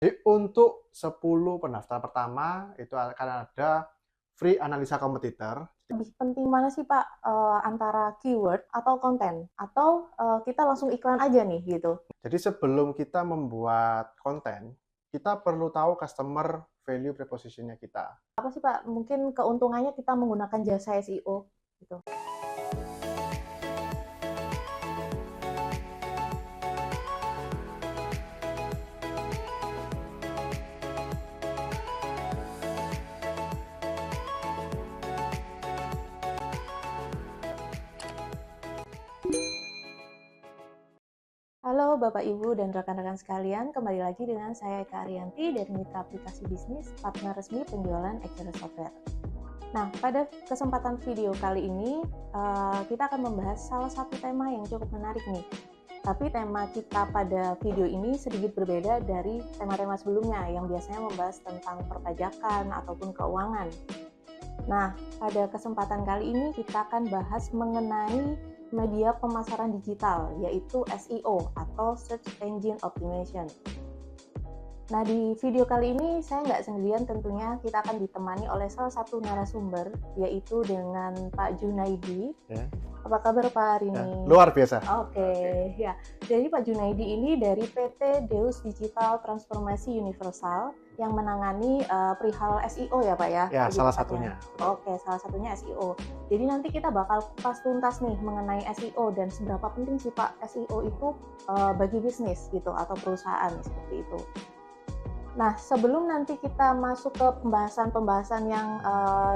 Jadi untuk 10 pendaftar pertama itu akan ada free analisa kompetitor. Lebih penting mana sih Pak, antara keyword atau konten? Atau, kita langsung iklan aja nih gitu? Jadi sebelum kita membuat konten, kita perlu tahu customer value proposition-nya kita. Apa sih Pak, mungkin keuntungannya kita menggunakan jasa SEO gitu? Halo Bapak, Ibu, dan rekan-rekan sekalian, kembali lagi dengan saya Eka Ariyanti dari Mitra Aplikasi Bisnis, partner resmi penjualan Excel Software. Nah, pada kesempatan video kali ini, kita akan membahas salah satu tema yang cukup menarik nih. Tapi tema kita pada video ini sedikit berbeda dari tema-tema sebelumnya yang biasanya membahas tentang perpajakan ataupun keuangan. Nah, pada kesempatan kali ini kita akan bahas mengenai media pemasaran digital, yaitu SEO atau Search Engine Optimization. Nah, di video kali ini saya nggak sendirian tentunya, kita akan ditemani oleh salah satu narasumber, yaitu dengan Pak Junaidi. Ya. Apa kabar Pak hari Ya, ini? luar biasa. Oke, ya. Jadi Pak Junaidi ini dari PT Deus Digital Transformasi Universal yang menangani perihal SEO ya Pak ya? Ya, Lebih salah tepatnya. satunya. Oke, salah satunya SEO. Jadi nanti kita bakal kupas tuntas nih mengenai SEO dan seberapa penting sih Pak SEO itu bagi bisnis gitu atau perusahaan seperti itu. Nah, sebelum nanti kita masuk ke pembahasan-pembahasan yang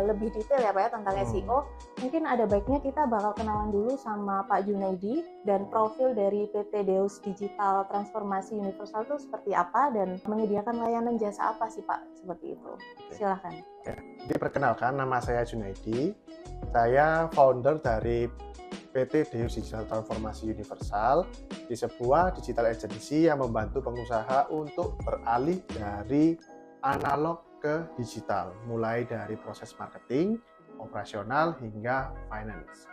lebih detail ya Pak ya tentang SEO, mungkin ada baiknya kita bakal kenalan dulu sama Pak Junaidi dan profil dari PT Deus Digital Transformasi Universal itu seperti apa dan menyediakan layanan jasa apa sih Pak seperti itu. Silahkan. Ya. Jadi perkenalkan, nama saya Junaidi. Saya founder dari PT Deus Digital Transformasi Universal, di sebuah digital agency yang membantu pengusaha untuk beralih dari analog ke digital, mulai dari proses marketing, operasional, hingga finance.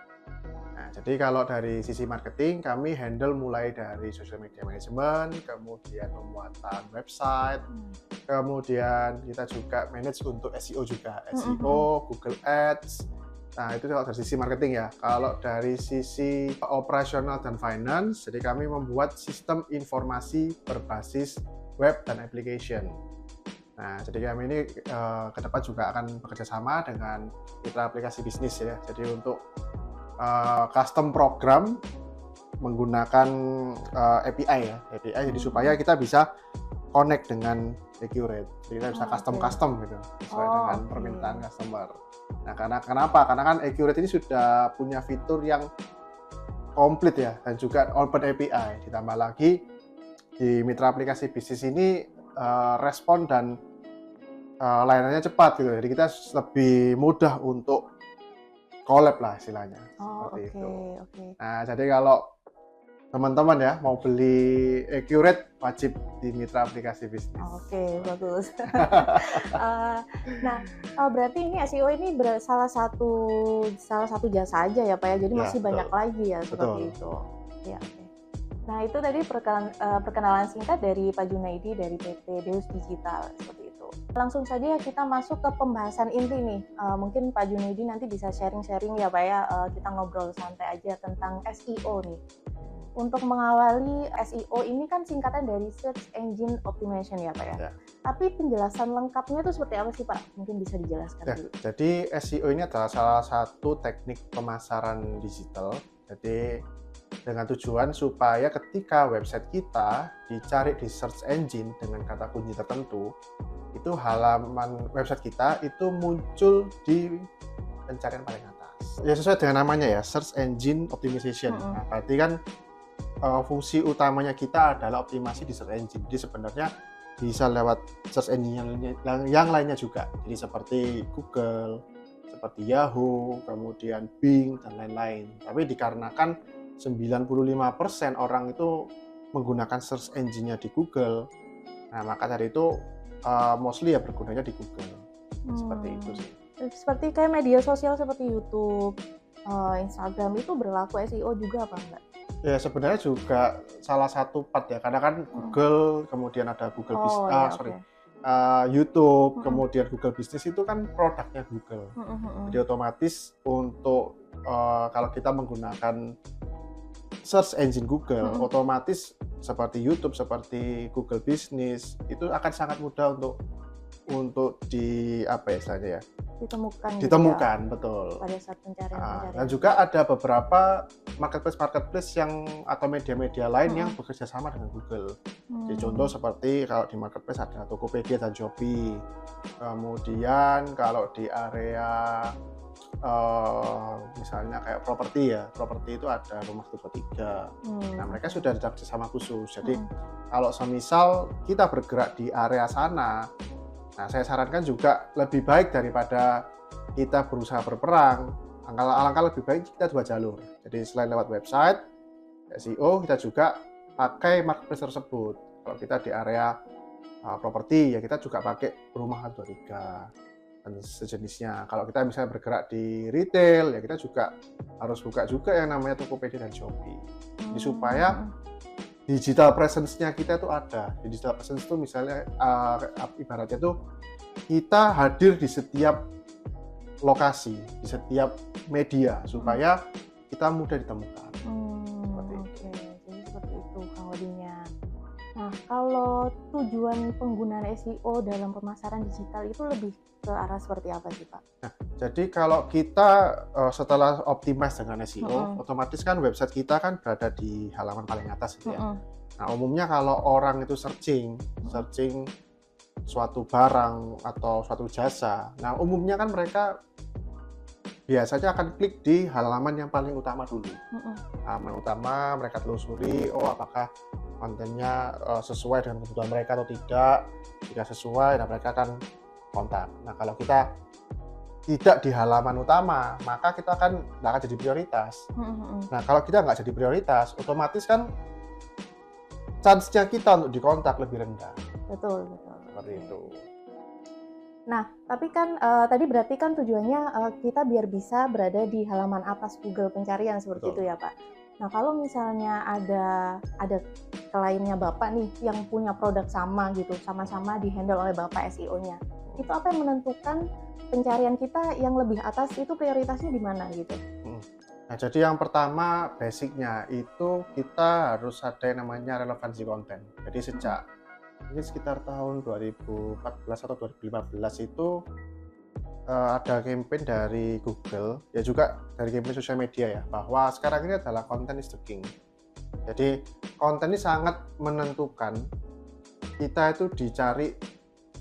Nah, jadi kalau dari sisi marketing, kami handle mulai dari social media management, kemudian pembuatan website, kemudian kita juga manage untuk SEO juga, SEO, Google Ads. Nah, itu kalau dari sisi marketing ya. Kalau dari sisi operasional dan finance, jadi kami membuat sistem informasi berbasis web dan application. Nah, jadi kami ini ke depan juga akan bekerja sama dengan Mitra Aplikasi Bisnis ya. Jadi untuk custom program menggunakan API ya, API jadi supaya kita bisa connect dengan accurate. Jadi kita bisa custom gitu sesuai dengan permintaan customer. Nah, kenapa? Karena kan accurate ini sudah punya fitur yang komplit ya dan juga open API. Ditambah lagi di Mitra Aplikasi Bisnis ini respon dan layanannya cepat gitu. Jadi kita lebih mudah untuk collab lah istilahnya. Seperti itu. Nah, jadi kalau teman-teman ya mau beli accurate wajib di Mitra Aplikasi Bisnis. Oke, bagus. Nah, berarti ini SEO ini salah satu jasa aja ya Pak ya, jadi Ya, masih betul. banyak lagi ya seperti Betul. itu. Ya, oke. Nah, itu tadi perkenalan singkat dari Pak Junaidi dari PT Deus Digital seperti itu. Langsung saja kita masuk ke pembahasan inti nih. Mungkin Pak Junaidi nanti bisa sharing-sharing ya Pak ya, kita ngobrol santai aja tentang SEO nih. Untuk mengawali SEO ini kan singkatan dari Search Engine Optimization ya Pak ya. Tapi penjelasan lengkapnya itu seperti apa sih Pak? Mungkin bisa dijelaskan dulu. Jadi SEO ini adalah salah satu teknik pemasaran digital. Jadi dengan tujuan supaya ketika website kita dicari di search engine dengan kata kunci tertentu, itu halaman website kita itu muncul di pencarian paling atas. Ya sesuai dengan namanya ya, Search Engine Optimization. Nah, berarti kan fungsi utamanya kita adalah optimasi di search engine. Jadi sebenarnya bisa lewat search engine yang lainnya juga. Jadi seperti Google, seperti Yahoo, kemudian Bing dan lain-lain. Tapi dikarenakan 95% orang itu menggunakan search engine-nya di Google. Nah, maka dari itu mostly ya bergunanya di Google. Seperti itu sih. Seperti kayak media sosial seperti YouTube, Instagram itu berlaku SEO juga apa enggak? Ya sebenarnya juga salah satu part ya, karena kan Mhm. Google, kemudian ada Google Oh ya, sorry, oke. YouTube, Mhm. kemudian Google Business itu kan produknya Google. Mhm Jadi mhm. otomatis untuk kalau kita menggunakan search engine Google, Mhm. otomatis seperti YouTube, seperti Google Business itu akan sangat mudah untuk di apa ya istilahnya ya, Ditemukan gitu ya ditemukan, betul. pada saat Dan pencarian-pencarian. juga ada beberapa marketplace-marketplace yang atau media-media lain yang Mhm. bekerja sama dengan Google. Jadi contoh Mmm. seperti kalau di marketplace ada Tokopedia dan Shopee. Kemudian kalau di area misalnya kayak properti itu ada Rumah123. Nah, mereka Oke. sudah ada kerjasama khusus. Jadi Mhm. kalau semisal kita bergerak di area sana, nah saya sarankan juga lebih baik daripada kita berusaha berperang, alangkah lebih baik kita dua jalur. Jadi selain lewat website, SEO, kita juga pakai marketplace tersebut. Kalau kita di area properti, ya kita juga pakai Rumah123 dan sejenisnya. Kalau kita misalnya bergerak di retail, ya kita juga harus buka juga yang namanya Tokopedia dan Shopee. Jadi supaya Mhm. digital presence-nya kita itu ada. Digital presence itu misalnya ibaratnya tuh kita hadir di setiap lokasi, di setiap media Mhm. supaya kita mudah ditemukan. Seperti itu. Oke. Jadi seperti itu Kang Odinya. Nah, kalau tujuan penggunaan SEO dalam pemasaran digital itu lebih ke arah seperti apa sih, Pak? Jadi kalau kita setelah optimize dengan SEO, Mhm. otomatis kan website kita kan berada di halaman paling atas gitu ya. Mhm. Nah, umumnya kalau orang itu searching, Mhm. searching suatu barang atau suatu jasa, nah umumnya kan mereka biasanya akan klik di halaman yang paling utama dulu. Mhm. Halaman utama mereka telusuri, oh apakah kontennya sesuai dengan kebutuhan mereka atau tidak. Jika sesuai, nah mereka akan kontak. Nah kalau kita tidak di halaman utama, maka kita kan nggak akan jadi prioritas. Mhm mhm. Nah kalau kita nggak jadi prioritas, otomatis kan chance-nya kita untuk dikontak lebih rendah. Betul betul. Seperti Oke. itu. Nah, tapi kan, tadi berarti kan tujuannya, kita biar bisa berada di halaman atas Google pencarian seperti itu Betul. ya, Pak? Nah, kalau misalnya ada kliennya Bapak nih yang punya produk sama gitu, sama-sama di-handle oleh Bapak SEO-nya, itu apa yang menentukan pencarian kita yang lebih atas itu prioritasnya di mana gitu? Mhm. Nah, jadi yang pertama basic-nya itu kita harus ada yang namanya relevansi konten. Jadi Mhm. sejak ini sekitar tahun 2014 atau 2015 itu ada campaign dari Google, ya juga dari campaign sosial media ya, bahwa sekarang ini adalah content is the king. Jadi konten ini sangat menentukan kita itu dicari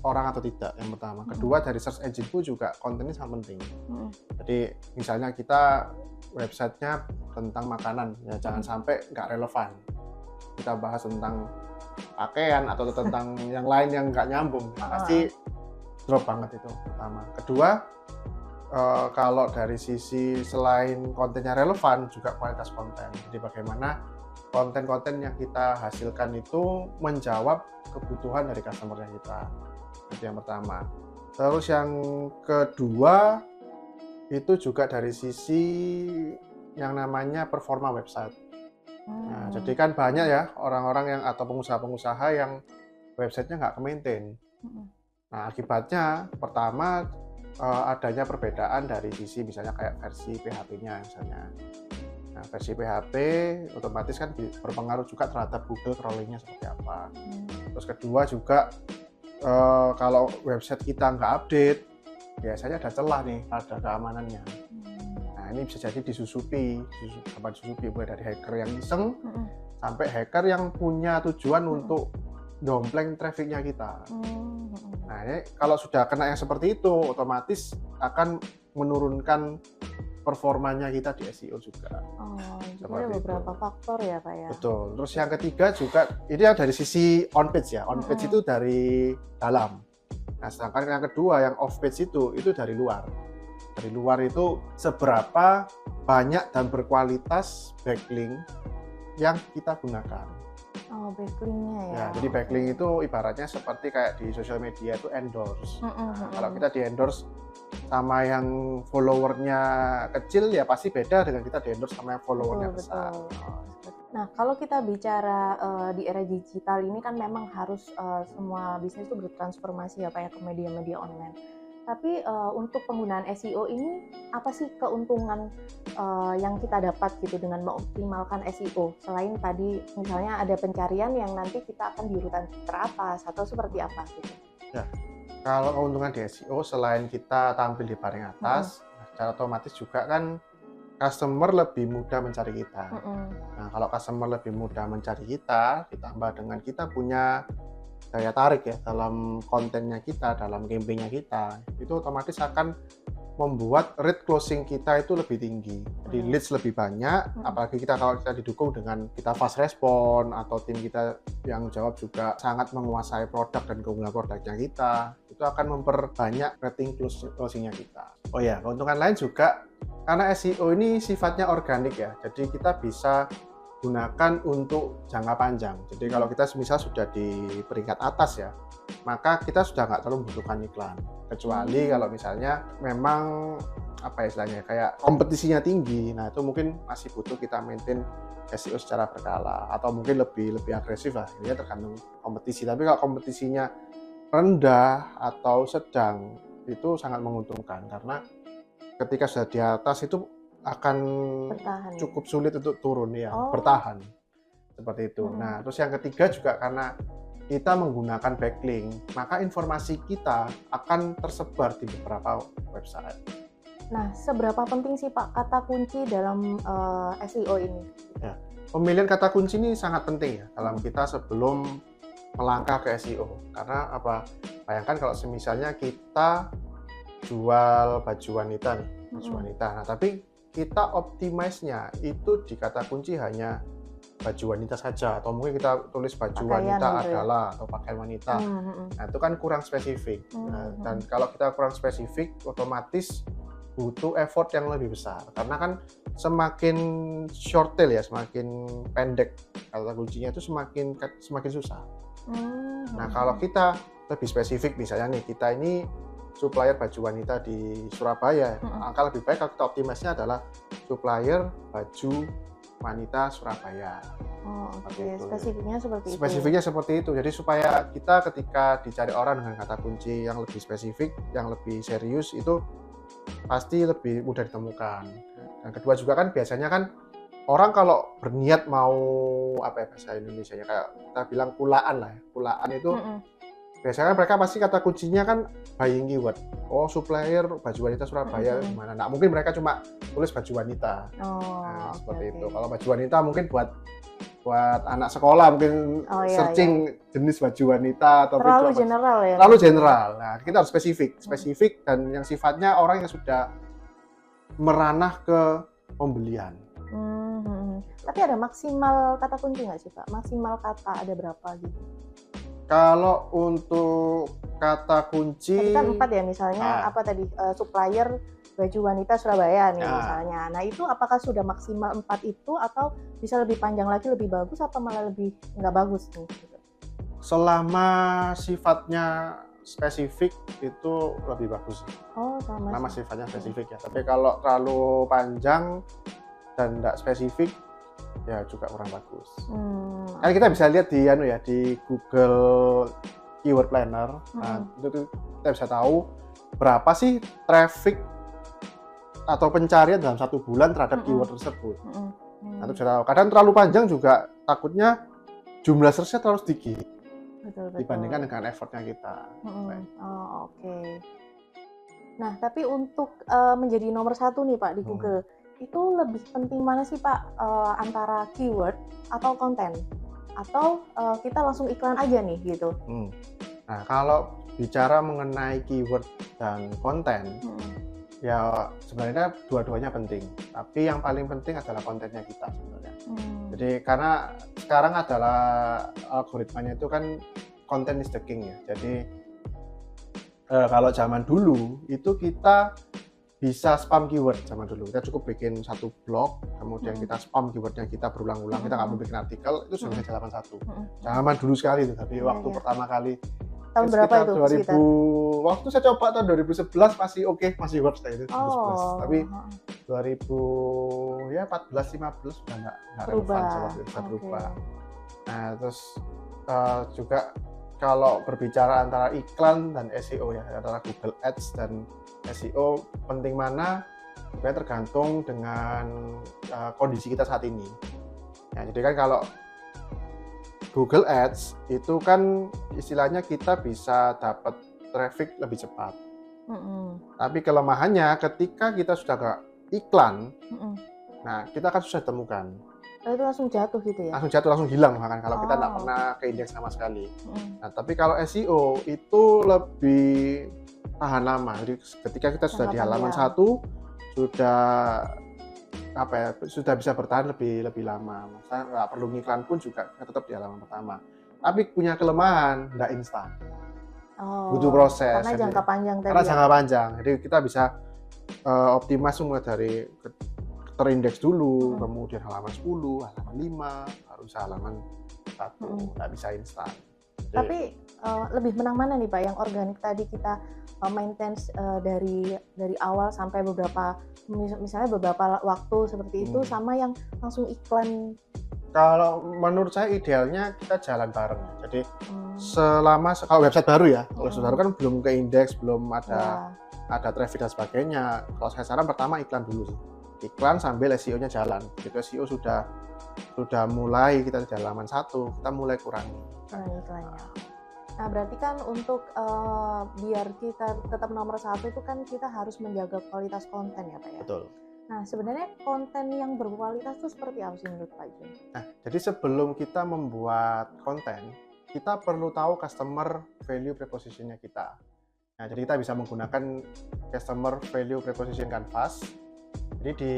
orang atau tidak, yang pertama. Mhm. Kedua, dari search engine pun juga konten ini sangat penting. Mhm. Jadi misalnya kita websitenya tentang makanan, ya jangan Mhm. sampai nggak relevan. Kita bahas tentang pakaian atau tentang yang lain yang nggak nyambung, Heeh heeh. pasti drop banget itu pertama. Kedua, kalau dari sisi selain kontennya relevan, juga kualitas konten. Jadi bagaimana konten-konten yang kita hasilkan itu menjawab kebutuhan dari customer kita. Itu yang pertama. Terus yang kedua, itu juga dari sisi yang namanya performa website. Nah, jadi Mmm. kan banyak ya orang-orang yang atau pengusaha-pengusaha yang websitenya nggak ke-maintain. Mhm. Nah, akibatnya pertama adanya perbedaan dari sisi misalnya kayak versi PHP-nya misalnya. Nah, versi PHP otomatis kan berpengaruh juga terhadap Google crawling-nya seperti apa. Mmm. Terus kedua juga kalau website kita nggak update, biasanya ada celah nih pada keamanannya. Mmm. Nah, ini bisa jadi disusupi mulai dari hacker yang iseng Mhm. sampai hacker yang punya tujuan Mhm. untuk dompleng trafficnya kita. Mmm, mhm. Nah, ini kalau sudah kena yang seperti itu, otomatis akan menurunkan performanya kita di SEO juga. Oh, jadi ada Seperti itu. beberapa faktor ya, Pak, ya? Betul. Terus yang ketiga juga ini yang dari sisi on page ya. On page itu Mhm. dari dalam. Nah, sedangkan yang kedua yang off page itu dari luar. Dari luar itu seberapa banyak dan berkualitas backlink yang kita gunakan. Oh, backlink-nya ya? Ya, jadi Oke. backlink itu ibaratnya seperti kayak di sosial media itu endorse. Mhm Nah, kalau mhm. kita di endorse sama yang followernya kecil ya pasti beda dengan kita di endorse sama yang Betul followernya betul. besar. Oh, seperti Nah, kalau kita bicara di era digital ini kan memang harus semua bisnis itu bertransformasi ya Pak ya ke media-media online. Tapi untuk penggunaan SEO ini apa sih keuntungan yang kita dapat gitu dengan mengoptimalkan SEO? Selain tadi misalnya ada pencarian yang nanti kita akan di urutan teratas atau seperti apa gitu? Ya, kalau keuntungan di SEO selain kita tampil di paling atas, secara otomatis juga kan customer lebih mudah mencari kita. Nah, kalau customer lebih mudah mencari kita, ditambah dengan kita punya daya tarik ya dalam kontennya kita, dalam campaign-nya kita, itu otomatis akan membuat rate closing kita itu lebih tinggi. Jadi leads lebih banyak, apalagi kalau kita didukung dengan kita fast respon atau tim kita yang jawab juga sangat menguasai produk dan keunggulan produknya kita, itu akan memperbanyak rating closing-nya kita. Oh ya, keuntungan lain juga karena SEO ini sifatnya organik ya, jadi kita bisa gunakan untuk jangka panjang. Jadi kalau kita misal sudah di peringkat atas ya, maka kita sudah nggak terlalu membutuhkan iklan. Kecuali kalau misalnya memang apa istilahnya kayak kompetisinya tinggi, nah itu mungkin masih butuh kita maintain SEO secara berkala atau mungkin lebih agresif lah. Ini tergantung kompetisi. Tapi kalau kompetisinya rendah atau sedang itu sangat menguntungkan karena ketika sudah di atas itu akan Bertahan. cukup sulit untuk turun ya, bertahan seperti itu. Nah, terus yang ketiga juga karena kita menggunakan backlink, maka informasi kita akan tersebar di beberapa website. Nah, seberapa penting sih Pak kata kunci dalam SEO ini? Ya, pemilihan kata kunci ini sangat penting ya dalam kita sebelum melangkah ke SEO. Karena apa? Bayangkan kalau misalnya kita jual baju wanita nih, baju wanita. Nah, tapi kita optimize-nya itu di kata kunci hanya baju wanita saja, atau mungkin kita tulis baju Pakaian wanita gitu adalah atau pakaian wanita. Nah, itu kan kurang spesifik. Nah, dan kalau kita kurang spesifik, otomatis butuh effort yang lebih besar. Karena kan semakin short tail ya, semakin pendek kata kuncinya itu semakin susah. Nah, kalau kita lebih spesifik, misalnya nih kita ini supplier baju wanita di Surabaya, angka lebih baik kalau kita optimasinya adalah supplier baju wanita Surabaya. Oke. Spesifiknya seperti itu. Spesifiknya seperti itu. Jadi supaya kita ketika dicari orang dengan kata kunci yang lebih spesifik, yang lebih serius itu pasti lebih mudah ditemukan. Dan kedua juga kan biasanya kan orang kalau berniat mau apa ya bahasa Indonesianya kayak kita bilang kulaan lah ya. Kulaan itu biasanya mereka pasti kata kuncinya kan buying keyword. Oh, supplier baju wanita Surabaya gimana? Nah, mungkin mereka cuma tulis baju wanita. Seperti itu. Kalau baju wanita mungkin buat anak sekolah mungkin searching jenis baju wanita atau terlalu general ya. Terlalu general. Nah, kita harus spesifik dan yang sifatnya orang yang sudah meranah ke pembelian. Tapi ada maksimal kata kunci nggak sih Pak? Maksimal kata ada berapa gitu? Kalau untuk kata kunci tadi kan 4 ya misalnya apa tadi supplier baju wanita Surabaya nih misalnya. Nah, itu apakah sudah maksimal 4 itu atau bisa lebih panjang lagi lebih bagus atau malah lebih nggak bagus nih? Selama sifatnya spesifik itu lebih bagus. Selama sifatnya spesifik ya. Tapi kalau terlalu panjang dan tidak spesifik ya juga kurang bagus. Kan kita bisa lihat di Google Keyword Planner. Nah, itu kita bisa tahu berapa sih traffic atau pencarian dalam 1 bulan terhadap keyword tersebut. Nah, itu bisa tahu. Kadang terlalu panjang juga takutnya jumlah search-nya terlalu sedikit. Betul. Dibandingkan dengan effortnya kita. Oke. Nah, tapi untuk menjadi nomor 1 nih Pak di Google, itu lebih penting mana sih Pak antara keyword atau konten? Atau kita langsung iklan aja nih gitu? Nah, kalau bicara mengenai keyword dan konten, ya sebenarnya dua-duanya penting. Tapi yang paling penting adalah kontennya kita sebenarnya. Jadi karena sekarang adalah algoritmanya itu kan content is the king ya. Jadi kalau zaman dulu itu kita bisa spam keyword zaman dulu. Kita cukup bikin 1 blog, kemudian kita spam keywordnya kita berulang-ulang. Kita nggak mau bikin artikel, itu sudah bisa 81. Zaman dulu sekali itu, tapi waktu pertama kali tahun berapa itu? 2000, waktu saya coba tahun 2011 masih masih works kayak itu. 2011. Tapi 2014-15 sudah nggak relevan seperti itu, sudah berubah. Nah terus juga kalau berbicara antara iklan dan SEO ya, antara Google Ads dan SEO penting mana, sebenarnya tergantung dengan kondisi kita saat ini. Ya, jadi kan kalau Google Ads itu kan istilahnya kita bisa dapat traffic lebih cepat. Tapi kelemahannya ketika kita sudah nggak iklan, nah kita akan susah temukan. Itu langsung jatuh gitu ya? Langsung jatuh, langsung hilang bahkan kalau kita nggak pernah ke indeks sama sekali. Nah tapi kalau SEO itu lebih tahan lama. Jadi ketika kita sudah di halaman 1 sudah bisa bertahan lebih lama. Maksudnya nggak perlu ngiklan pun juga tetap di halaman pertama. Tapi punya kelemahan, nggak instan. Butuh proses. Karena jangka panjang tadi. Karena jangka panjang. Jadi kita bisa optimas semua dari terindeks dulu, kemudian halaman 10, halaman 5, baru bisa halaman 1. Nggak bisa instan. Tapi lebih menang mana nih Pak? Yang organik tadi kita maintain dari awal sampai misalnya beberapa waktu seperti itu, sama yang langsung iklan. Kalau menurut saya idealnya kita jalan bareng. Jadi selama kalau website baru ya, kalau website baru kan belum ke indeks, belum ada traffic dan sebagainya. Kalau saya saran pertama iklan dulu sih. Iklan sambil SEO-nya jalan. Gitu SEO sudah mulai kita di halaman 1, kita mulai kurangi iklannya. Nah berarti kan untuk biar kita tetap nomor 1 itu kan kita harus menjaga kualitas konten ya Pak ya? Betul. Nah sebenarnya konten yang berkualitas itu seperti apa sih menurut Pak Jun? Nah jadi sebelum kita membuat konten, kita perlu tahu customer value preposition-nya kita. Nah jadi kita bisa menggunakan customer value preposition canvas. Jadi di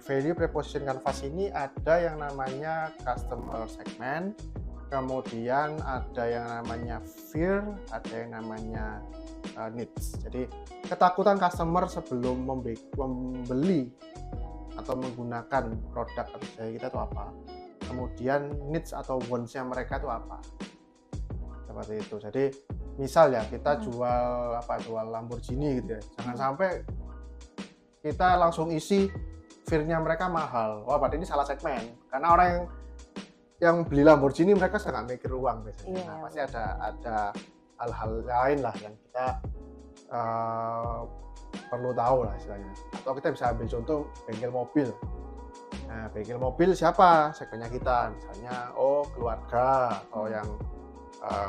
value preposition canvas ini ada yang namanya customer segment, kemudian ada yang namanya fear, ada yang namanya needs. Jadi ketakutan customer sebelum membeli atau menggunakan produk atau jasa kita itu apa. Kemudian needs atau wants-nya mereka itu apa. Seperti itu. Jadi misal ya kita jual Lamborghini gitu ya. Jangan sampai kita langsung isi fear-nya mereka mahal. Wah, berarti ini salah segmen. Karena orang yang beli Lamborghini mereka sudah nggak mikir uang biasanya. Nah, pasti ada hal-hal lain lah yang kita perlu tahu lah istilahnya. Atau kita bisa ambil contoh bengkel mobil. Nah, bengkel mobil siapa segmennya kita? Misalnya, keluarga atau yang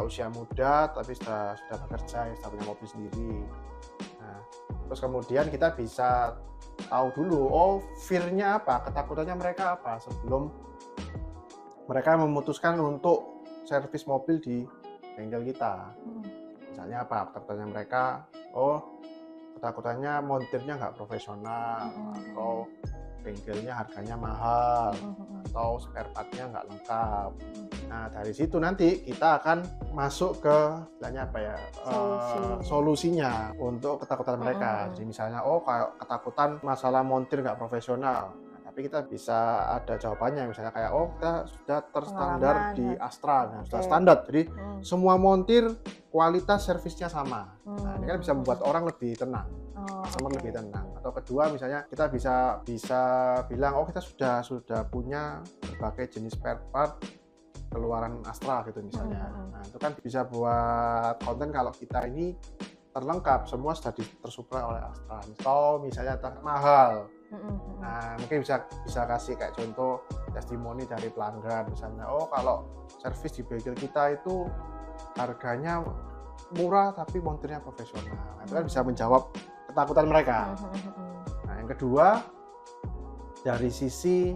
usia muda tapi sudah bekerja, sudah punya mobil sendiri. Nah, terus kemudian kita bisa tahu dulu, fear-nya apa, ketakutannya mereka apa sebelum mereka memutuskan untuk servis mobil di bengkel kita. Misalnya apa ketakutannya mereka? Ketakutannya montirnya nggak profesional, atau bengkelnya harganya mahal, atau spare part-nya nggak lengkap. Nah dari situ nanti kita akan masuk ke solusinya untuk ketakutan mereka. Jadi misalnya kayak ketakutan masalah montir nggak profesional. Tapi kita bisa ada jawabannya, misalnya kayak kita sudah terstandar di Astra, sudah standar, jadi semua montir kualitas servisnya sama. Nah ini kan bisa membuat orang lebih tenang, customer lebih tenang. Atau kedua misalnya kita bisa bilang kita sudah punya berbagai jenis spare part keluaran Astra gitu misalnya. Nah itu kan bisa buat konten kalau kita ini terlengkap, semua sudah tersupply oleh Astra. Atau misalnya mahal. Nah mungkin bisa kasih kayak contoh testimoni dari pelanggan, misalnya kalau servis di bengkel kita itu harganya murah tapi montirnya profesional. Nah, itu kan bisa menjawab ketakutan mereka. Nah yang kedua dari sisi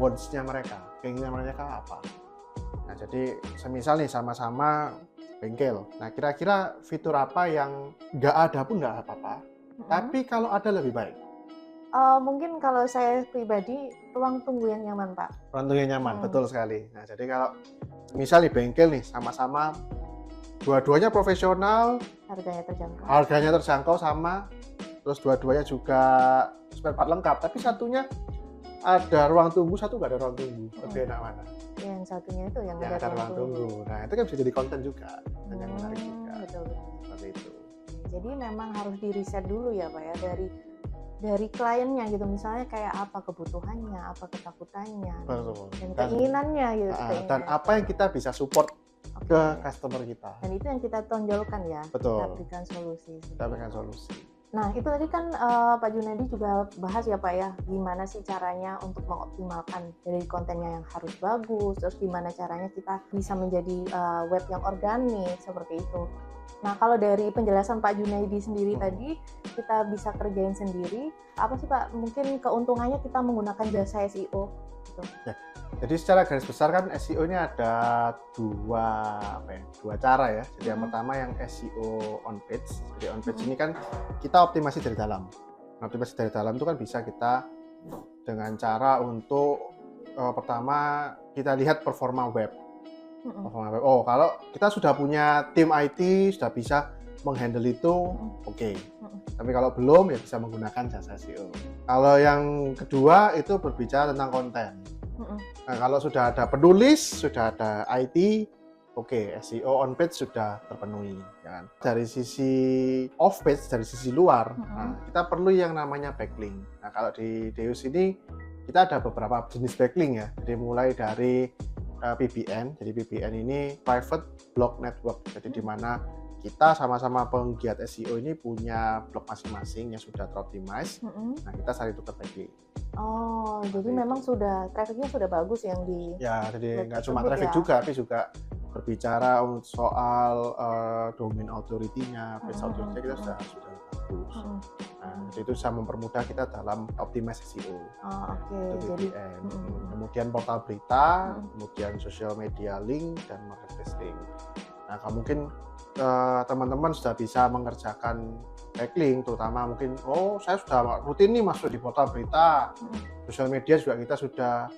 wants-nya mereka, keinginan mereka apa. Nah jadi semisal nih sama-sama bengkel, nah kira-kira fitur apa yang nggak ada pun nggak apa-apa, tapi kalau ada lebih baik. Mungkin kalau saya pribadi, ruang tunggu yang nyaman Pak. Ruang tunggu yang nyaman, betul sekali. Nah jadi kalau misal di bengkel nih sama-sama dua-duanya profesional, harganya terjangkau sama, terus dua-duanya juga spare part lengkap, tapi satunya ada ruang tunggu, satu nggak ada ruang tunggu, lebih enak mana? Yang satunya itu yang ada ruang tunggu. Nah itu kan bisa jadi konten juga, dan yang menarik juga. Betul. Seperti itu. Jadi memang harus di riset dulu ya Pak ya, dari dari kliennya gitu, misalnya kayak apa kebutuhannya, apa ketakutannya, Betul. dan keinginannya gitu, Dan apa yang kita bisa support Oke. ke customer kita. Dan itu yang kita tonjolkan ya, Betul. kita berikan solusi. Kita berikan solusi. Nah, itu tadi kan Pak Junadi juga bahas ya Pak ya, gimana sih caranya untuk mengoptimalkan dari kontennya yang harus bagus, terus gimana caranya kita bisa menjadi web yang organik, seperti itu. Nah, kalau dari penjelasan Pak Junadi sendiri tadi, kita bisa kerjain sendiri, apa sih Pak, mungkin keuntungannya kita menggunakan jasa SEO? Gitu. Ya. Jadi secara garis besar kan SEO ini ada dua cara ya. Jadi yang pertama yang SEO on page. Jadi on page ini kan kita optimasi dari dalam. Nah, optimasi dari dalam itu kan bisa kita dengan cara untuk pertama kita lihat performa web. Oh, kalau kita sudah punya tim IT, sudah bisa menghandle itu, oke. Tapi kalau belum ya bisa menggunakan jasa SEO. Kalau yang kedua itu berbicara tentang konten. Nah, kalau sudah ada penulis, sudah ada IT, oke, SEO on page sudah terpenuhi. Ya kan? Dari sisi off page, dari sisi luar, nah, kita perlu yang namanya backlink. Nah, kalau di Deus ini kita ada beberapa jenis backlink ya. Jadi mulai dari PBN. Jadi PBN ini Private Blog Network. Jadi di mana kita sama-sama penggiat SEO ini punya blog masing-masing yang sudah teroptimize. Nah, kita saling tukar backlink. Oh, jadi memang sudah trafficnya sudah bagus yang di. Ya, jadi nggak cuma traffic juga, tapi juga berbicara soal domain authority-nya, page authority kita sudah bagus. Nah, jadi itu bisa mempermudah kita dalam optimize SEO. Oke. Jadi kemudian portal berita, kemudian social media link dan marketplace link. Nah, mungkin teman-teman sudah bisa mengerjakan backlink, terutama mungkin saya sudah rutin nih masuk di portal berita, sosial media juga kita sudah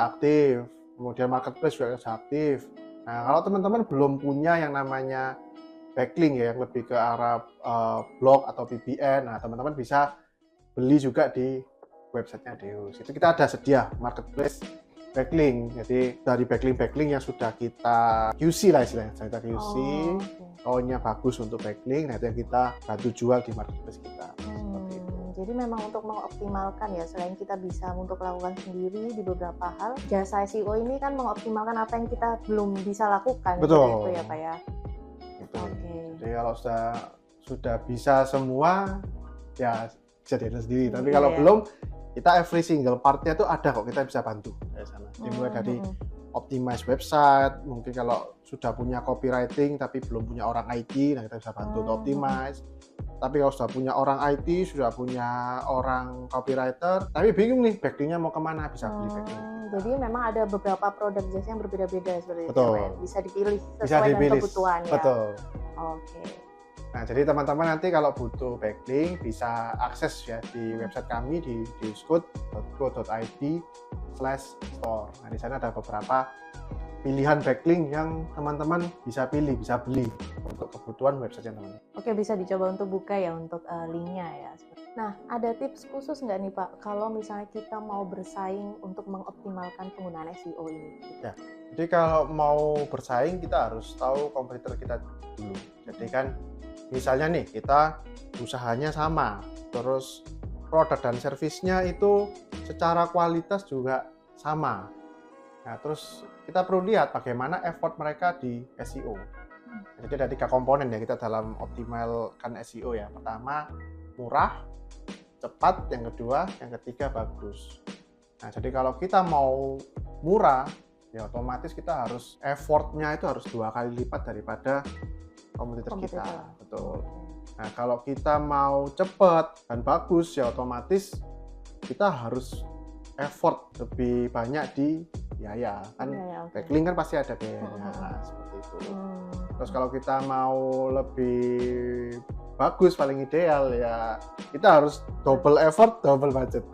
aktif, kemudian marketplace juga sudah aktif. Nah, kalau teman-teman belum punya yang namanya backlink ya, yang lebih ke arah blog atau PBN, nah teman-teman bisa beli juga di websitenya Deus. Itu kita ada sedia marketplace backlink. Jadi dari backlink yang sudah kita QC lah istilahnya, kita QC. Nya bagus untuk backlink, nah itu yang kita bantu jual di marketplace kita. Jadi memang untuk mengoptimalkan ya, selain kita bisa untuk lakukan sendiri di beberapa hal, jasa SEO ini kan mengoptimalkan apa yang kita belum bisa lakukan. Betul. Itu ya Pak ya. Jadi kalau sudah bisa semua, ya bisa dihandle sendiri. Tapi kalau belum, kita every single part-nya tuh ada kok, kita bisa bantu dari sana. Dimulai dari optimize website, mungkin kalau sudah punya copywriting tapi belum punya orang IT, nah kita bisa bantu untuk optimize. Tapi kalau sudah punya orang IT, sudah punya orang copywriter, tapi bingung nih backlinknya mau kemana, bisa beli backlink. Jadi memang ada beberapa produk jasa yang berbeda-beda seperti itu. Bisa dipilih sesuai dengan kebutuhan ya. Betul. Oke. Nah, jadi teman-teman nanti kalau butuh backlink bisa akses ya di website kami di deuscode.co.id/store. Nah, di sana ada beberapa pilihan backlink yang teman-teman bisa pilih, bisa beli untuk kebutuhan website teman-teman. Oke, bisa dicoba untuk buka ya untuk linknya ya. Nah, ada tips khusus nggak nih Pak kalau misalnya kita mau bersaing untuk mengoptimalkan penggunaan SEO ini? Ya, jadi kalau mau bersaing kita harus tahu kompetitor kita dulu. Jadi kan misalnya nih kita usahanya sama, terus produk dan servisnya itu secara kualitas juga sama. Nah, terus kita perlu lihat bagaimana effort mereka di SEO. Jadi ada 3 komponen ya kita dalam optimalkan SEO ya. Pertama, murah, cepat, yang kedua, yang ketiga bagus. Nah, jadi kalau kita mau murah, ya otomatis kita harus effortnya itu harus 2 kali lipat daripada kompetitor kita. Betul. Nah, kalau kita mau cepat dan bagus, ya otomatis kita harus effort lebih banyak di biaya kan. Backlink kan pasti ada biayanya, seperti itu. Terus kalau kita mau lebih bagus, paling ideal ya kita harus double effort, double budget.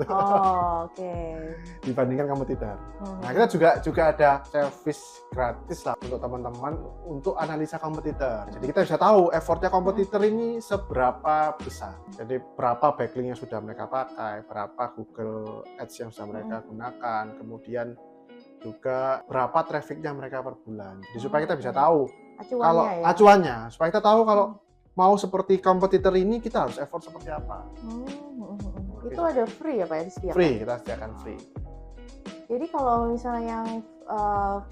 Dibandingkan kompetitor. Nah, kita juga ada service gratis lah untuk teman-teman untuk analisa kompetitor. Jadi kita bisa tahu effortnya kompetitor ini seberapa besar. Jadi berapa backlink yang sudah mereka pakai, berapa Google Ads yang sudah mereka gunakan, kemudian juga berapa trafficnya mereka per bulan. Jadi supaya kita bisa tahu acuannya, supaya kita tahu kalau mau seperti kompetitor ini kita harus effort seperti apa. Itu ada free ya Pak ya disediakan? Free, kita sediakan free. Jadi kalau misalnya yang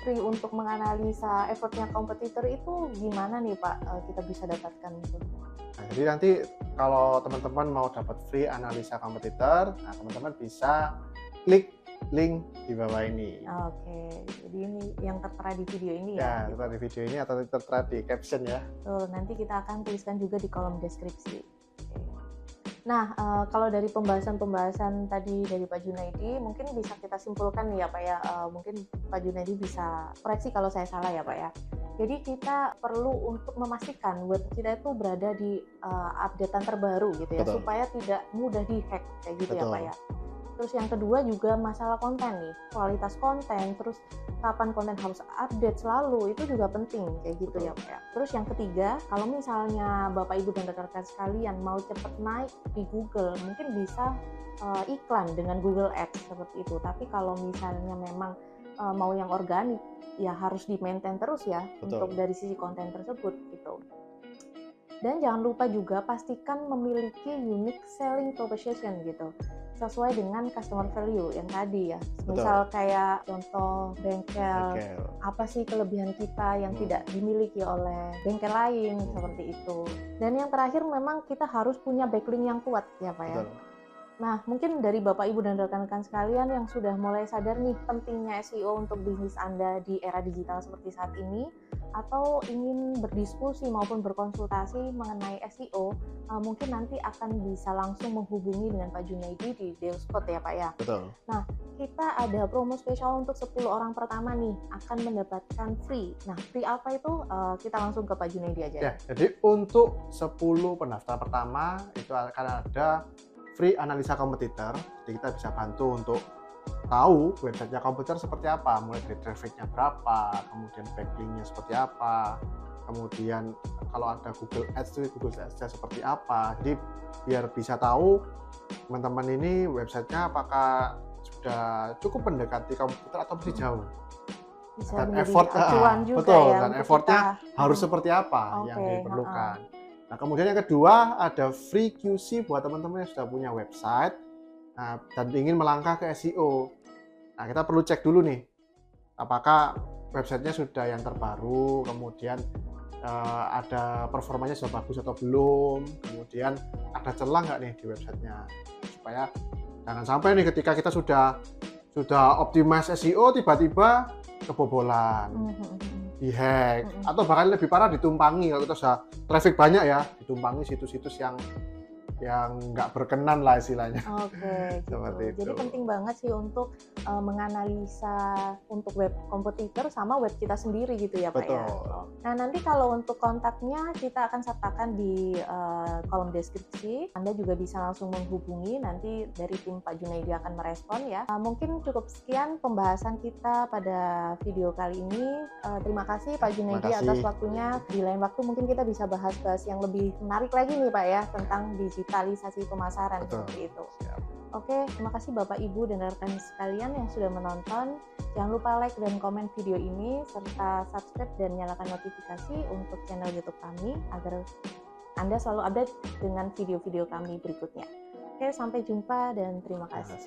free untuk menganalisa effortnya kompetitor itu gimana nih Pak kita bisa dapatkan itu? Nah, jadi nanti kalau teman-teman mau dapat free analisa kompetitor, nah teman-teman bisa klik link di bawah ini. Oke, jadi ini yang tertera di video ini Ya, ya? tertera di video ini atau tertera di caption ya. Betul, nanti kita akan tuliskan juga di kolom deskripsi. Oke. Nah, kalau dari pembahasan tadi dari Pak Junaidi, mungkin bisa kita simpulkan nih ya Pak ya, mungkin Pak Junaidi bisa koreksi kalau saya salah ya Pak ya. Jadi kita perlu untuk memastikan web kita itu berada di updatean terbaru gitu ya, Betul. supaya tidak mudah dihack kayak gitu ya Betul. Pak ya. Terus yang kedua juga masalah konten nih, kualitas konten, terus kapan konten harus update selalu, itu juga penting kayak gitu Betul. ya Pak ya. Terus yang ketiga, kalau misalnya Bapak Ibu dan rekan-rekan sekalian mau cepet naik di Google, mungkin bisa iklan dengan Google Ads seperti itu. Tapi kalau misalnya memang mau yang organik, ya harus di-maintain terus ya. Betul. Untuk dari sisi konten tersebut gitu. Dan jangan lupa juga pastikan memiliki unique selling proposition gitu, sesuai dengan customer value yang tadi ya. Misal kayak contoh bengkel, apa sih kelebihan kita yang tidak dimiliki oleh bengkel lain, seperti itu. Dan yang terakhir memang kita harus punya backlink yang kuat ya Pak ya. Betul. Nah, mungkin dari Bapak Ibu dan rekan-rekan sekalian yang sudah mulai sadar nih pentingnya SEO untuk bisnis Anda di era digital seperti saat ini, atau ingin berdiskusi maupun berkonsultasi mengenai SEO, mungkin nanti akan bisa langsung menghubungi dengan Pak Junaidi di Deospot ya Pak ya. Betul. Nah, kita ada promo spesial untuk 10 orang pertama nih, akan mendapatkan free. Nah, free apa itu? Kita langsung ke Pak Junaidi aja. Ya, jadi untuk 10 pendaftar pertama itu akan ada free analisa kompetitor. Jadi kita bisa bantu untuk tahu websitenya kompetitor seperti apa, mulai dari trafficnya berapa, kemudian backlinknya seperti apa, kemudian kalau ada Google Ads itu Google Ads-nya seperti apa. Jadi biar bisa tahu teman-teman ini websitenya apakah sudah cukup mendekati kompetitor atau masih jauh. Bisa Dan menjadi effort acuan juga betul, ya dan untuk effortnya kita. harus seperti apa yang diperlukan. Nah, kemudian yang kedua ada free QC buat teman-teman yang sudah punya website dan ingin melangkah ke SEO. Nah, kita perlu cek dulu nih, apakah websitenya sudah yang terbaru, kemudian ada performanya sudah bagus atau belum, kemudian ada celah nggak nih di websitenya, supaya jangan sampai nih ketika kita sudah optimize SEO tiba-tiba kebobolan, dihack, atau bahkan lebih parah ditumpangi. Kalau kita sudah traffic banyak ya, ditumpangi situs-situs yang nggak berkenan lah istilahnya. Oke, gitu. Jadi penting banget sih untuk menganalisa untuk web kompetitor sama web kita sendiri gitu ya Pak ya. Nah, nanti kalau untuk kontaknya kita akan sertakan di kolom deskripsi. Anda juga bisa langsung menghubungi, nanti dari tim Pak Junaidi akan merespon ya. Mungkin cukup sekian pembahasan kita pada video kali ini. Terima kasih Pak Junaidi atas waktunya. Di lain waktu mungkin kita bisa bahas-bahas yang lebih menarik lagi nih Pak ya, tentang digitalisasi pemasaran. Seperti itu. Oke, terima kasih Bapak Ibu dan rekan sekalian yang sudah menonton. Jangan lupa like dan komen video ini serta subscribe dan nyalakan notifikasi untuk channel YouTube kami agar Anda selalu update dengan video-video kami berikutnya. Oke, sampai jumpa dan terima kasih.